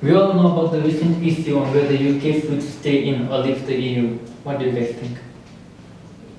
We all know about the recent issue on whether UK should stay in or leave the EU. What do you guys think?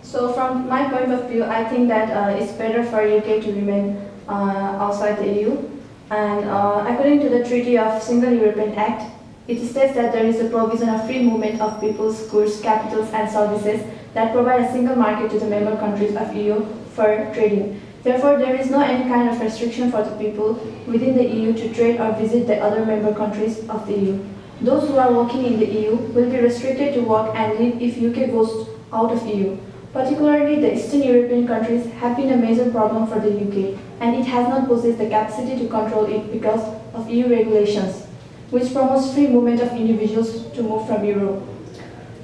So from my point of view, I think that it's better for UK to remain outside the EU. And according to the Treaty of Single European Act, it states that there is a provision of free movement of people's goods, capitals and services that provide a single market to the member countries of EU for trading. Therefore, there is no any kind of restriction for the people within the EU to trade or visit the other member countries of the EU. Those who are working in the EU will be restricted to work and live if UK goes out of EU. Particularly, the Eastern European countries have been a major problem for the UK, and it has not possessed the capacity to control it because of EU regulations, which promotes free movement of individuals to move from Europe.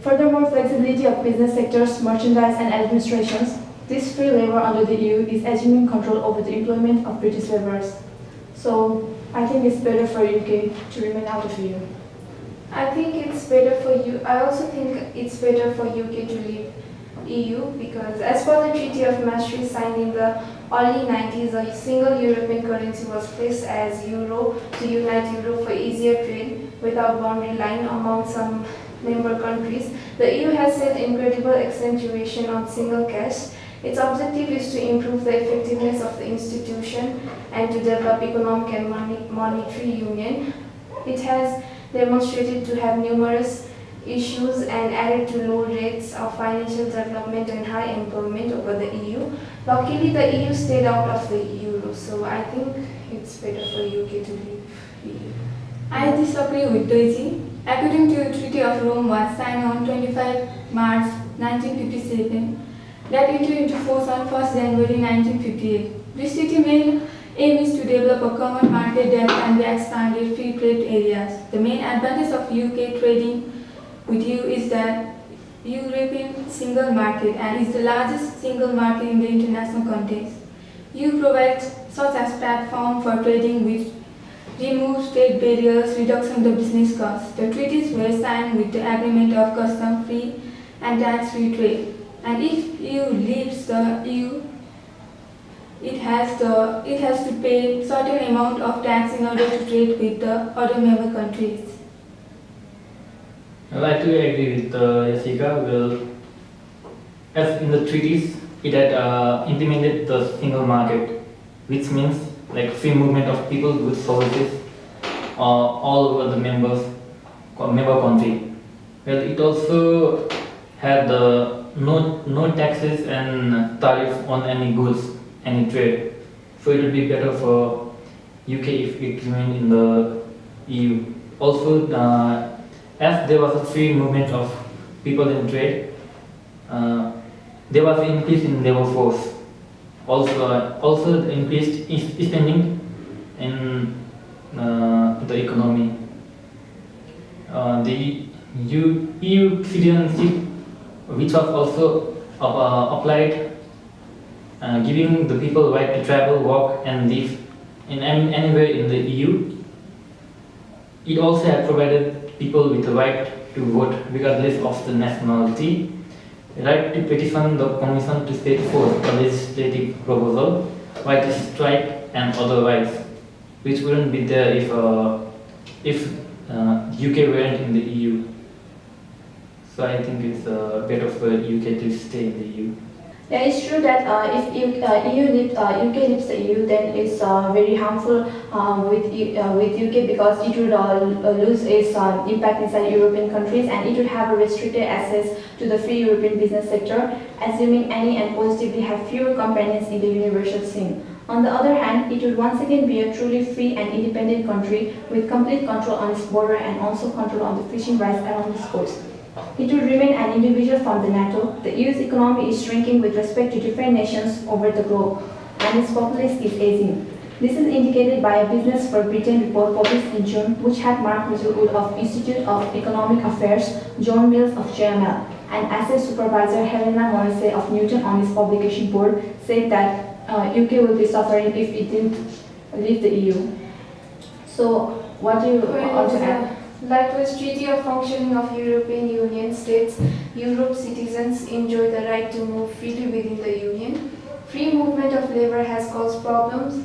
Furthermore, flexibility of business sectors, merchandise and administrations. This free labor under the EU is assuming control over the employment of British laborers. So, I think it's better for UK to remain out of EU. I think it's better for you. I also think it's better for UK to leave EU because as per the Treaty of Maastricht signed in the early 90s, a single European currency was placed as euro to unite Europe for easier trade without boundary line among some member countries. The EU has set incredible accentuation on single cash. Its objective is to improve the effectiveness of the institution and to develop economic and monetary union. It has demonstrated to have numerous issues and added to low rates of financial development and high employment over the EU. Luckily, the EU stayed out of the euro, so I think it's better for UK to leave EU. I disagree with Daisy. According to the Treaty of Rome was signed on 25 March 1957, that entered into force on 1st January 1958. This treaty main aim is to develop a common market that can be expanded free trade areas. The main advantage of UK trading with EU is that European single market and is the largest single market in the international context. EU provides such as platform for trading which removes trade barriers, reduction of the business costs. The treaties were signed with the agreement of custom-free and tax-free trade. And if EU leaves the EU, it has to pay certain amount of tax in order to trade with the other member countries. I like to agree with Jessica. Well, as in the treaties, it had implemented the single market, which means like free movement of people, goods, services, all over the member country. Well, it also had no taxes and tariff on any goods, any trade. So it would be better for UK if it remained in the EU. Also, as there was a free movement of people in trade, there was an increase in labor force. Also increased spending in the economy. The EU citizenship, which was also applied, giving the people right to travel, work, and live in anywhere in the EU. It also had provided people with the right to vote regardless of the nationality, right to petition the Commission to set forth a legislative proposal, right to strike and other rights, which wouldn't be there if UK weren't in the EU. So I think it's better for UK to stay in the EU. Yeah, it's true that if UK leaves the EU, then it's very harmful with UK because it would lose its impact inside European countries and it would have a restricted access to the free European business sector, assuming any and positively have fewer companions in the universal scene. On the other hand, it would once again be a truly free and independent country with complete control on its border and also control on the fishing rights along its coast. It would remain an individual from the NATO. The EU's economy is shrinking with respect to different nations over the globe, and its populace is aging. This is indicated by a Business for Britain report published in June, which had Mark Littlewood of Institute of Economic Affairs, John Mills of JML, and Asset Supervisor Helena Morrissey of Newton on its publication board said that UK will be suffering if it didn't leave the EU. So, what do you want to add? Likewise, Treaty of Functioning of European Union states Europe citizens enjoy the right to move freely within the Union. Free movement of labor has caused problems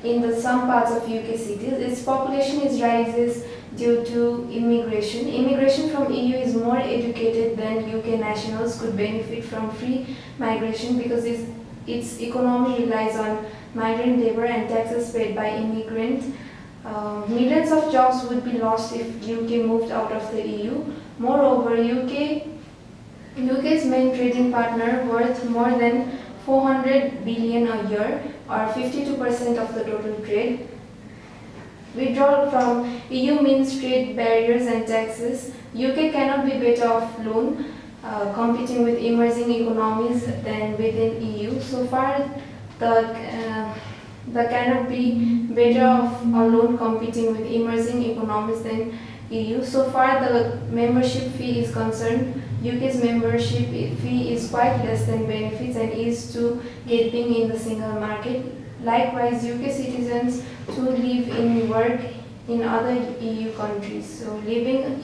in the some parts of UK cities. Its population is rises due to immigration. Immigration from EU is more educated than UK nationals could benefit from free migration because its economy relies on migrant labor and taxes paid by immigrants. Millions of jobs would be lost if UK moved out of the EU. Moreover, UK's main trading partner worth more than 400 billion a year or 52% of the total trade. Withdrawal from EU means trade barriers and taxes. UK cannot be better off alone, competing with emerging economies than within EU. So far, the cannot be better off alone competing with emerging economies than EU. So far, the membership fee is concerned. UK's membership fee is quite less than benefits and is to get being in the single market. Likewise, UK citizens who live and work in other EU countries. So leaving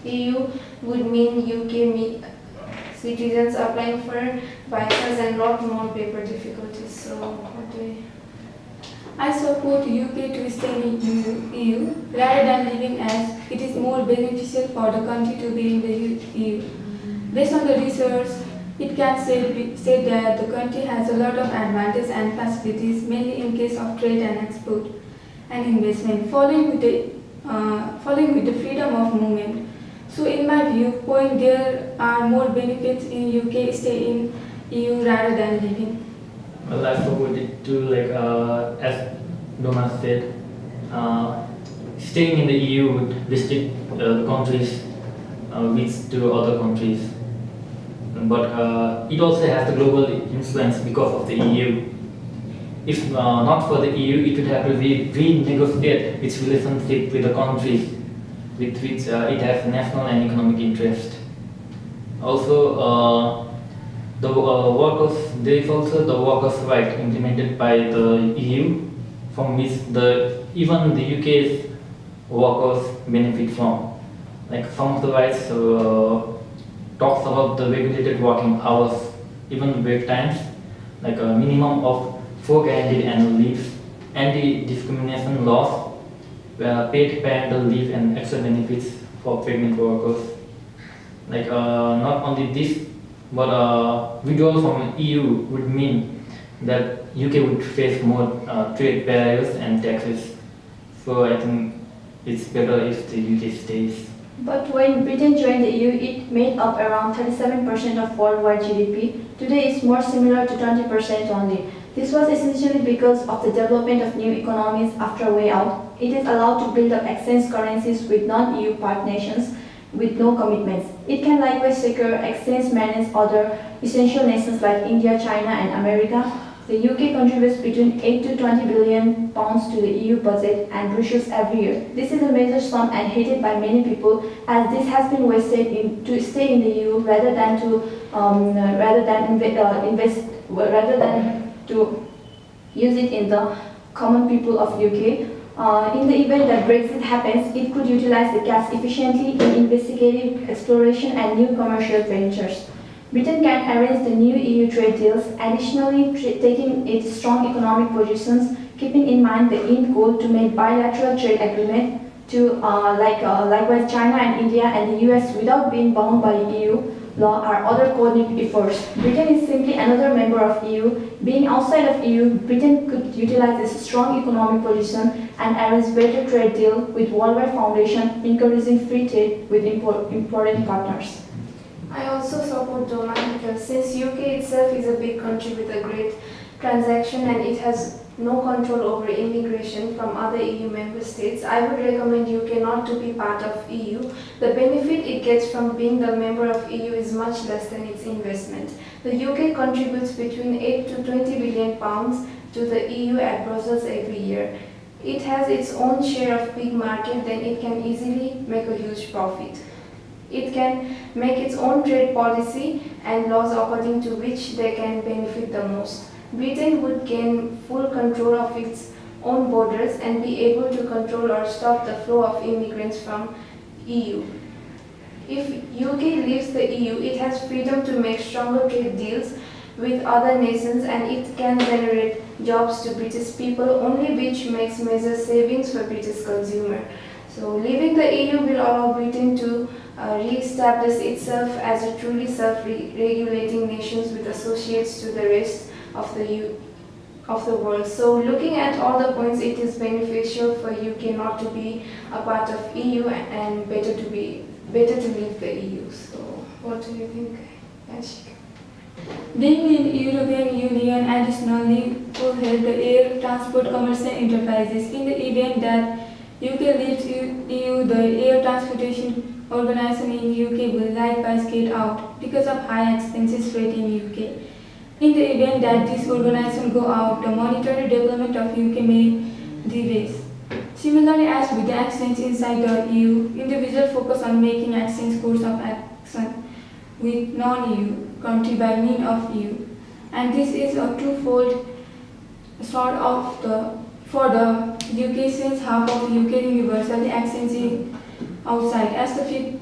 EU would mean UK citizens applying for visas and lot more paper difficulties. So what do you... I support UK to stay in EU rather than leaving as it is more beneficial for the country to be in the EU. Based on the research, it can say that the country has a lot of advantages and facilities, mainly in case of trade and export and investment, following with the freedom of movement. So in my viewpoint, there are more benefits in UK stay in EU rather than leaving. Well, I support it too, like as Doma said, staying in the EU would restrict the countries reach to other countries. But it also has the global influence because of the EU. If not for the EU, it would have to renegotiate its relationship with the countries with which it has national and economic interest. Also, there is also the workers' right implemented by the EU, from which even the UK's workers benefit from. Like some of the rights talks about the regulated working hours, even break times, like a minimum of 4 guaranteed annual leaves, anti-discrimination laws, paid parental leave and extra benefits for pregnant workers. Like not only this, but withdrawal from EU would mean that UK would face more trade barriers and taxes. So I think it's better if the UK stays. But when Britain joined the EU, it made up around 37% of worldwide GDP. Today it's more similar to 20% only. This was essentially because of the development of new economies after a way out. It is allowed to build up exchange currencies with non-EU part nations with no commitments. It can likewise secure exchange manage other essential nations like India, China and America. The UK contributes between 8 to 20 billion pounds to the EU budget and Brussels every year. This is a major sum and hated by many people, as this has been wasted to stay in the EU rather than to use it in the common people of UK. In the event that Brexit happens, it could utilize the cash efficiently in investigative exploration and new commercial ventures. Britain can arrange the new EU trade deals, additionally taking its strong economic positions, keeping in mind the end goal to make bilateral trade agreement to likewise China and India and the US without being bound by EU law are other coordinated efforts. Britain is simply another member of EU. Being outside of EU, Britain could utilize its strong economic position and arrange better trade deal with Worldwide Foundation, encouraging free trade with important partners. I also support Doma because since UK itself is a big country with a great transaction and it has no control over immigration from other EU member states, I would recommend UK not to be part of EU. The benefit it gets from being the member of EU is much less than its investment. The UK contributes between 8 to 20 billion pounds to the EU at Brussels every year. It has its own share of big market, then it can easily make a huge profit. It can make its own trade policy and laws according to which they can benefit the most. Britain would gain full control of its own borders and be able to control or stop the flow of immigrants from EU. If UK leaves the EU, it has freedom to make stronger trade deals with other nations, and it can generate jobs to British people only, which makes major savings for British consumer. So leaving the EU will allow Britain to re-establish itself as a truly self-regulating nation with associates to the rest of the world. So looking at all the points, it is beneficial for UK not to be a part of EU and better to leave the EU. So what do you think, Ashika? Being in European Union additionally will help the air transport commercial enterprises. In the event that UK leaves EU, the air transportation organization in UK will likewise get out because of high expenses rate in UK. In the event that this organization go out, the monetary development of UK may decrease. Similarly, as with the exchange inside the EU, individuals focus on making exchange course of action with non-EU country by means of EU. And this is a twofold sort of for the UK, since half of UK universally exchanging outside. As the fifth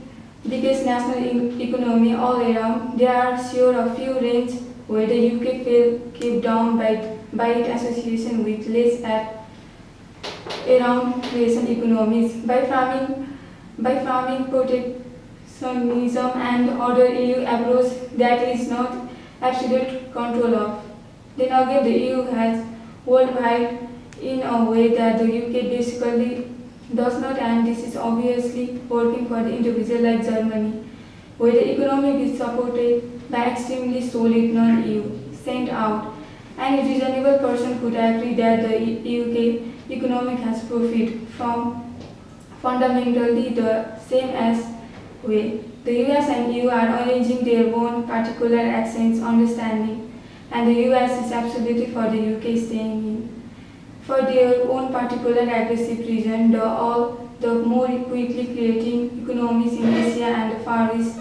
biggest national economy all around, there are sure a few ranges where the UK fell kept down by its association with less around recent economies. By farming protectionism and other EU approach that is not absolute control of. Then again, the EU has worldwide in a way that the UK basically does not, and this is obviously working for the individual like Germany, where the economy is supported by extremely solid non-EU sent out. And a reasonable person could agree that the UK economic has profit from fundamentally the same as way. The US and EU are arranging their own particular exchange understanding, and the US is absolutely for the UK staying in. For their own particular aggressive reason, the more quickly creating economies in Asia and the Far East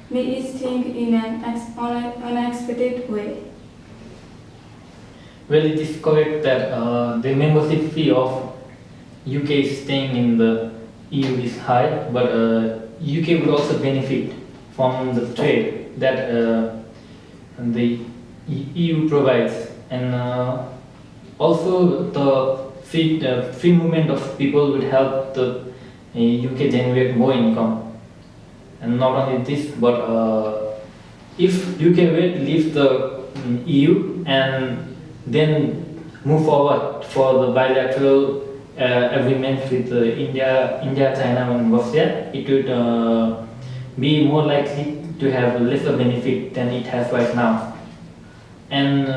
may each think in an unexpected way. Well, it is correct that the membership fee of UK staying in the EU is high, but UK will also benefit from the trade that the EU provides, and also the free movement of people will help the UK generate more income. And not only this, but if UK were to leave the EU and then move forward for the bilateral agreements with India, China, and Russia, it would be more likely to have lesser benefit than it has right now. And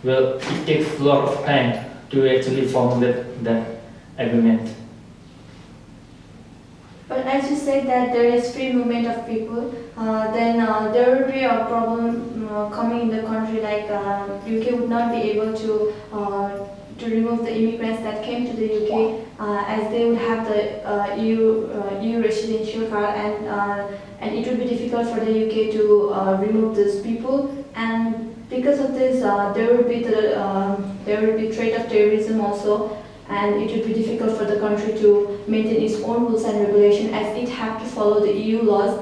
well, it takes a lot of time to actually formulate that agreement. But as you said that there is free movement of people, then there will be a problem coming in the country, like UK would not be able to remove the immigrants that came to the UK, as they would have the EU residential card, and it would be difficult for the UK to remove those people. And because of this, there will be threat of terrorism also, and it would be difficult for the country to maintain its own rules and regulation, as it have to follow the EU laws.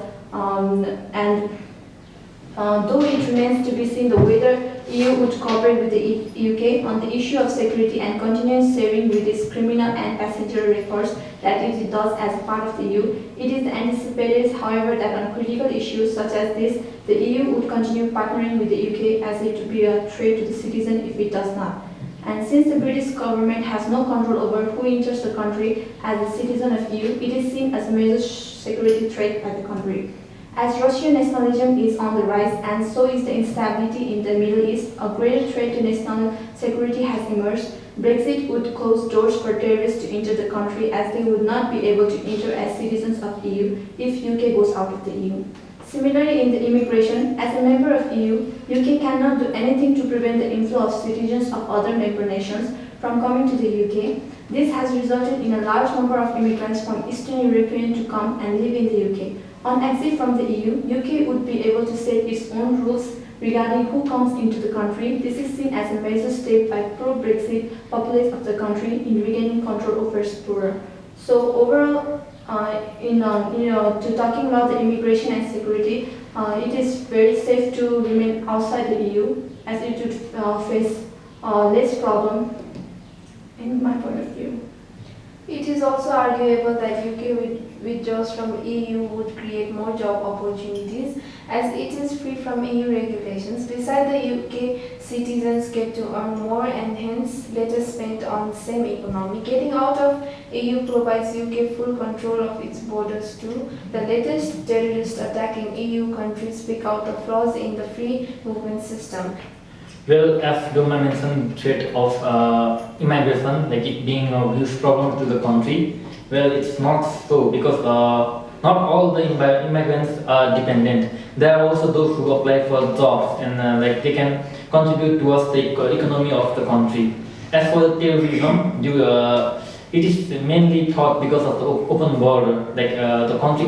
Though it remains to be seen whether EU would cooperate with the UK on the issue of security and continuous sharing with its criminal and passenger records that it does as a part of the EU, it is anticipated, however, that on critical issues such as this, the EU would continue partnering with the UK, as it would be a threat to the citizen if it does not. And since the British government has no control over who enters the country as a citizen of EU, it is seen as a major security threat by the country. As Russian nationalism is on the rise, and so is the instability in the Middle East, a greater threat to national security has emerged. Brexit would close doors for terrorists to enter the country, as they would not be able to enter as citizens of EU if UK goes out of the EU. Similarly, in the immigration, as a member of EU, UK cannot do anything to prevent the inflow of citizens of other member nations from coming to the UK. This has resulted in a large number of immigrants from Eastern Europeans to come and live in the UK. On exit from the EU, UK would be able to set its own rules regarding who comes into the country. This is seen as a major step by pro-Brexit populace of the country in regaining control over Spura. So overall, to talking about the immigration and security, it is very safe to remain outside the EU as it would face less problem in my point of view. It is also arguable that UK withdrawals from EU would create more job opportunities as it is free from EU regulations. Besides, the UK citizens get to earn more and hence later spend on same economy. Getting out of EU provides UK full control of its borders too. The latest terrorist attack in EU countries speak out the flaws in the free movement system. Well, as Doma mentioned, threat of immigration, like it being a huge problem to the country. Well, it's not so because not all the immigrants are dependent. There are also those who apply for jobs and like they can contribute towards the economy of the country. As for the terrorism, it is mainly thought because of the open border. Like the country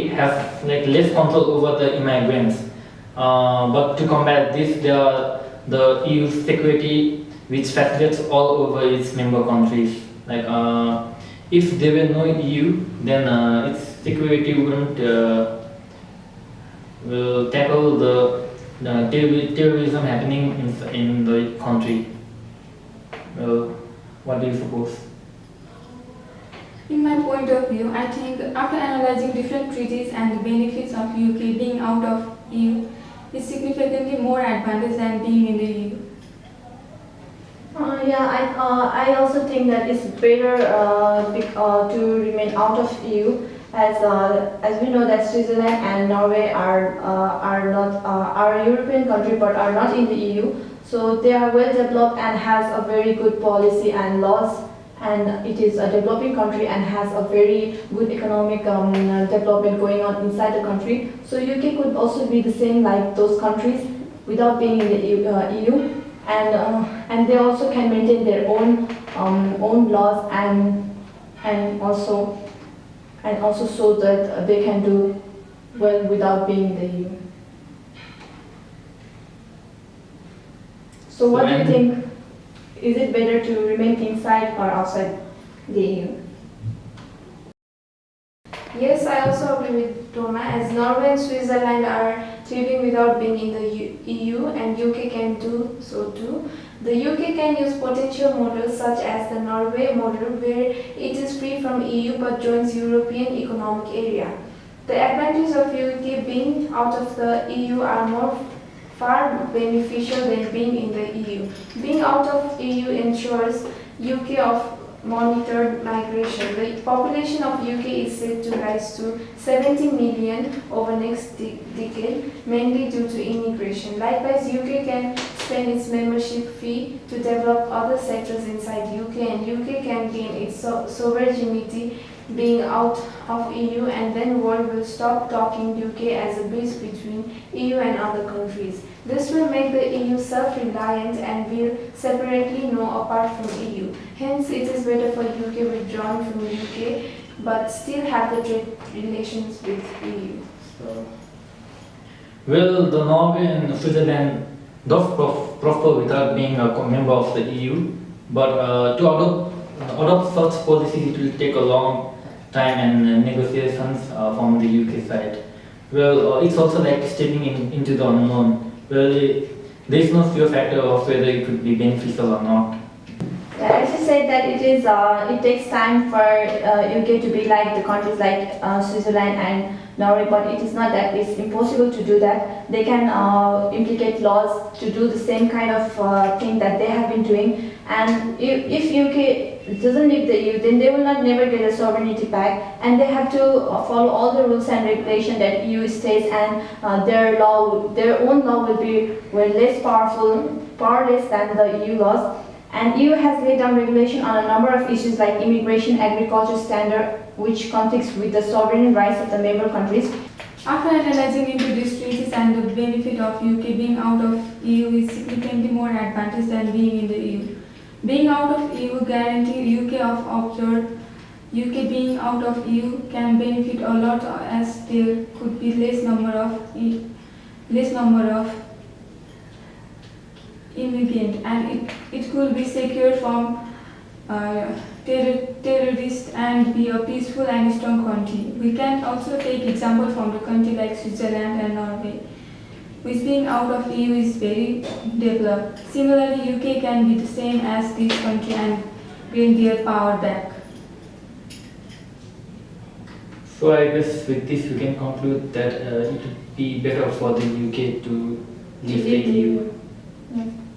has like less control over the immigrants. But to combat this, there are the EU security which facilitates all over its member countries. Like if there were no EU, then its security wouldn't tackle the terrorism happening in the country. What do you suppose? In my point of view, I think after analyzing different treaties and the benefits of UK being out of EU is significantly more advantage than being in the EU. I also think that it's better to remain out of EU as we know that Switzerland and Norway are not are European country but are not in the EU. So they are well developed and has a very good policy and laws, and it is a developing country and has a very good economic development going on inside the country. So UK could also be the same like those countries without being in the EU, and they also can maintain their own laws and also so that they can do well without being in the EU. So what do you think? Is it better to remain inside or outside the EU? Yes, I also agree with Doma, as Norway and Switzerland are thriving without being in the EU and UK can do so too. The UK can use potential models such as the Norway model where it is free from EU but joins European Economic Area. The advantages of UK being out of the EU are far beneficial than being in the EU. Being out of EU ensures UK of monitored migration. The population of UK is said to rise to 70 million over next decade, mainly due to immigration. Likewise, UK can spend its membership fee to develop other sectors inside UK, and UK can gain its sovereignty being out of EU, and then world will stop talking UK as a bridge between EU and other countries. This will make the EU self-reliant and will separately know apart from EU. Hence, it is better for UK withdrawn from UK but still have the trade relations with EU. So. Well, the Norway and Switzerland does prosper without being a member of the EU, but to adopt such policies, it will take a long time and negotiations from the UK side. Well, it's also like stepping into the unknown. Well, there is no fear factor of whether it could be beneficial or not. Yeah, as you said that it takes time for UK to be like the countries like Switzerland and Norway, but it is not that it's impossible to do that. They can implicate laws to do the same kind of thing that they have been doing, and if UK doesn't leave the EU, then they will not never get a sovereignty back, and they have to follow all the rules and regulation that EU states, and their own law will be less powerless than the EU laws. And EU has laid down regulation on a number of issues like immigration, agriculture standard, which conflicts with the sovereign rights of the member countries. After analyzing into these treaties and the benefit of UK being out of EU is significantly more advantage than being in the EU. Being out of EU guarantee UK of offshore. UK being out of EU can benefit a lot as there could be less number of immigrant, and it could be secure from terrorist and be a peaceful and strong country. We can also take example from the country like Switzerland and Norway, which being out of EU is very developed. Similarly, UK can be the same as this country and gain their power back. So I guess with this we can conclude that it would be better for the UK to leave the EU. Yeah.